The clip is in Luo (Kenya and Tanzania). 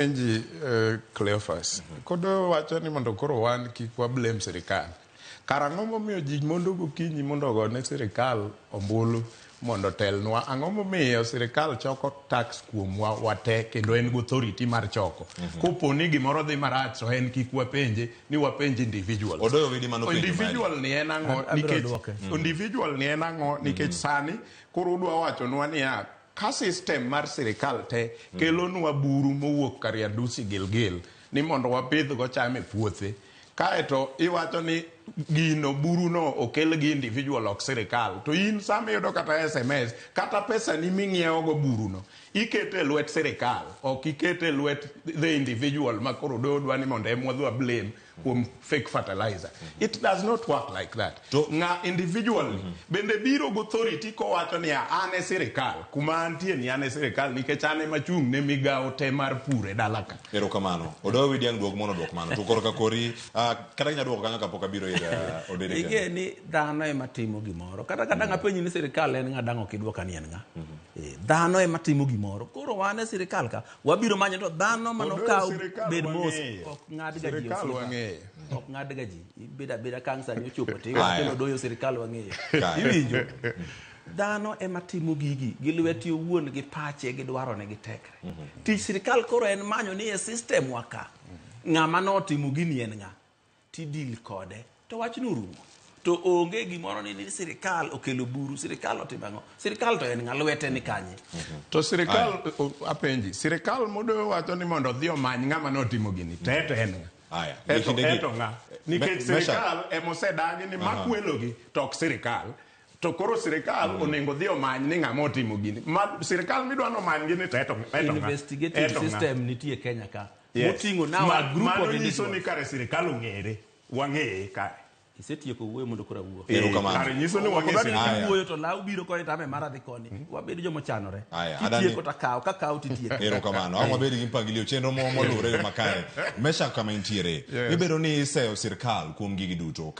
Enji Cleophas. Kodo wacho ni mondo koro wan kik wa blame sirikal. Karang'o momiyo ji mondo gokinyi mondo gone sirikal ombulu mondo telnwa? Ang'o momiyo sirikal choko tax kuomwa wate kendo en authority mar choko? Kopo ni gimoro dhi marach to en kik wapenje ni wapenj individuals. Odoyo widi mano penjo. Individual ni en ang'o nikech individual ni en ang'o nikech sani koro udwa wacho nwa niya ka system mar sirikal te kelonwa buru mowuok Kariandusi Gilgil ni mondo wapidh go cham e puothe, kaeto iwacho ni gino buruno okel gi individual ok sirikal, to in sama iyudo kata SMS kata pesa ni ming'iewo go buruno ikete lwet sirikal, ok ikete lwet the individual ma koro dodwa ni mondo emwadhwa blame kuom fake fertilizer. It does not work like that. Nga individual bende biro go authority ko wacho ni ane sirikal kuma antie ni ane sirikal nikech ane machung' ne migawo te mar pure dalaka. Erokamano. Odoyo widi ang' duok mono duok mano. To koro ka kori kata nya duok kanyo kapok abiro ira odere. Ige ni dhano ema timo gimoro. Kata ngapenyi ni sirikal en ng'a dang' ok idwoka ni en ng'a. Dhano ema timo gimoro. Koro wane sirikal ka wabiro manyo to dhano manokaw bed mos ok ng'ad ga ji. Ok ng'ad ga ji. Beda kansa nyochopo te wakelo doyo sirikal wang'eyo. Iwinjo. Dhano ema timo gigi gi lweti owuon gi pache gi dwaro ne gi tekre. Tich sirikal koro en manyo ni e system waka. Ng'ama notimo gini en ng'a. Ti deal kode. To wach nurumo. To onge gimoro ni sirikal okelo buru, sirikal otimo ang'o? Sirikal to en ng'a lwete ni kanye. To sirikal apenji, sirikal modo wacho ni mondo dhi omany ng'ama notimo gini. Teto en ng'a. Aya. Eto ng'a. Nikech sirikal emosedagi ni makwelogi to ok sirikal. To koro sirikal onego dhi omany ni ng'ama otimo gini. Sirikal midwa nomany gini teto ng'a. Investigative system nitie Kenya ka. Moting'o now a group of individuals. Mano nyiso ni kare sirikal ong'ere. Wang'eye kare. Isetieko wuoyo mondo kora wuo. Erokamano. Kare nyiso ni wang'eye wuoyo to law biro ko itame mara dhi koni. Wabed jomo chanore. Tieko ta kaw ka kaw titieko. Erokamano. Ang' wabed gi mpangilio chenro molure yo makare. Mesha kama intiere. Ibedo ni iseyo sirikal kuom gigi duto.